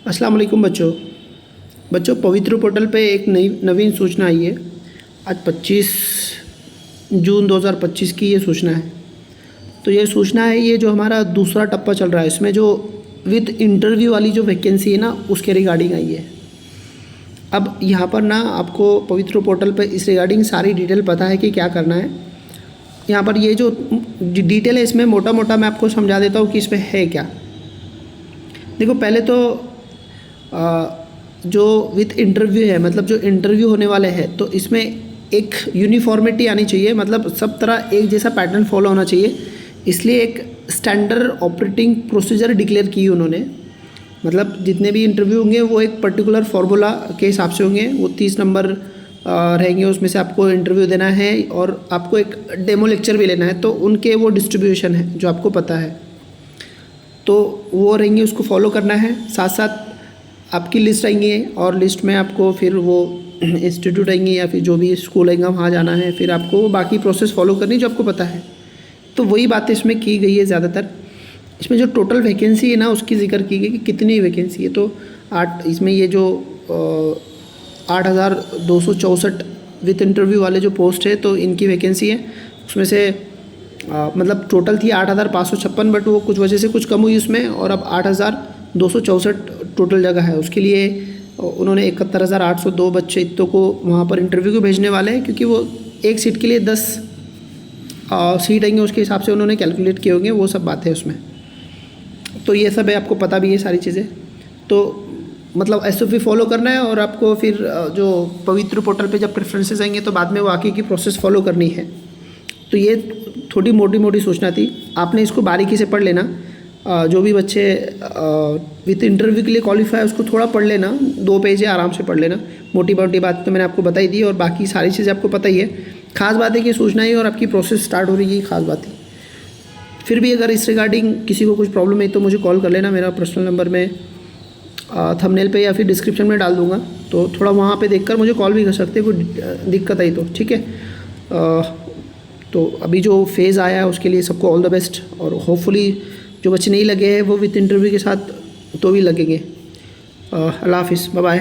अस्सलाम वालेकुम बच्चों पवित्र पोर्टल पे एक नई नवीन सूचना आई है। आज 25 जून 2025 की ये सूचना है। तो ये सूचना है, ये जो हमारा दूसरा टप्पा चल रहा है, इसमें जो विद इंटरव्यू वाली जो वैकेंसी है ना, उसके रिगार्डिंग आई है। अब यहाँ पर ना आपको पवित्र पोर्टल पे इस रिगार्डिंग सारी डिटेल पता है कि क्या करना है। यहाँ पर ये जो डिटेल है, इसमें मोटा मोटा मैं आपको समझा देता हूँ कि इसमें है क्या। देखो, पहले तो जो विथ इंटरव्यू है, मतलब जो इंटरव्यू होने वाले हैं, तो इसमें एक यूनिफॉर्मिटी आनी चाहिए, मतलब सब तरह एक जैसा पैटर्न फॉलो होना चाहिए। इसलिए एक स्टैंडर्ड ऑपरेटिंग प्रोसीजर डिक्लेयर की उन्होंने। मतलब जितने भी इंटरव्यू होंगे वो एक पर्टिकुलर फार्मूला के हिसाब से होंगे। वो 30 नंबर रहेंगे, उसमें से आपको इंटरव्यू देना है और आपको एक डेमो लेक्चर भी लेना है। तो उनके वो डिस्ट्रीब्यूशन है जो आपको पता है, तो वो रहेंगे, उसको फॉलो करना है। साथ साथ आपकी लिस्ट आएंगी और लिस्ट में आपको फिर वो इंस्टीट्यूट आएंगे या फिर जो भी स्कूल आएगा वहाँ जाना है। फिर आपको बाकी प्रोसेस फॉलो करनी जो आपको पता है। तो वही बातें इसमें की गई है ज़्यादातर। इसमें जो टोटल वैकेंसी है ना, उसकी जिक्र की गई कि कितनी वैकेंसी है। तो 8, इसमें ये जो 8,264 विथ इंटरव्यू वाले जो पोस्ट है, तो इनकी वैकेंसी है। उसमें से मतलब टोटल थी 8,556, बट वो कुछ वजह से कुछ कम हुई उसमें, और अब 8,264 टोटल जगह है। उसके लिए उन्होंने 71,802 बच्चे इतों को वहाँ पर इंटरव्यू को भेजने वाले हैं, क्योंकि वो एक सीट के लिए 10 सीट आएंगे, उसके हिसाब से उन्होंने कैलकुलेट किए होंगे। वो सब बातें उसमें, तो ये सब है, आपको पता भी है सारी चीज़ें। तो मतलब SOP फॉलो करना है, और आपको फिर जो पवित्र पोर्टल पे जब प्रेफरेंसेस आएंगे तो बाद में वो आगे की प्रोसेस फॉलो करनी है। तो ये थोड़ी मोटी सूचना थी, आपने इसको बारीकी से पढ़ लेना। जो भी बच्चे विथ इंटरव्यू के लिए क्वालिफाई है, उसको थोड़ा पढ़ लेना, 2 पेज है, आराम से पढ़ लेना। मोटी बात तो मैंने आपको बताई दी, और बाकी सारी चीज़ें आपको पता ही है। खास बात है कि सूचना ही और आपकी प्रोसेस स्टार्ट हो रही है, खास बात है। फिर भी अगर इस रिगार्डिंग किसी को कुछ प्रॉब्लम है तो मुझे कॉल कर लेना। मेरा पर्सनल नंबर मैं थंबनेल पे या फिर डिस्क्रिप्शन में डाल दूँगा, तो थोड़ा वहाँ पे देखकर मुझे कॉल भी कर सकते हैं, कोई दिक्कत आई तो। ठीक है, तो अभी जो फेज़ आया है उसके लिए सबको ऑल द बेस्ट, और होपफुली जो बच्चे नहीं लगे हैं वो विथ इंटरव्यू के साथ तो भी लगेंगे। अल्लाह हाफिज़, बाय बाय।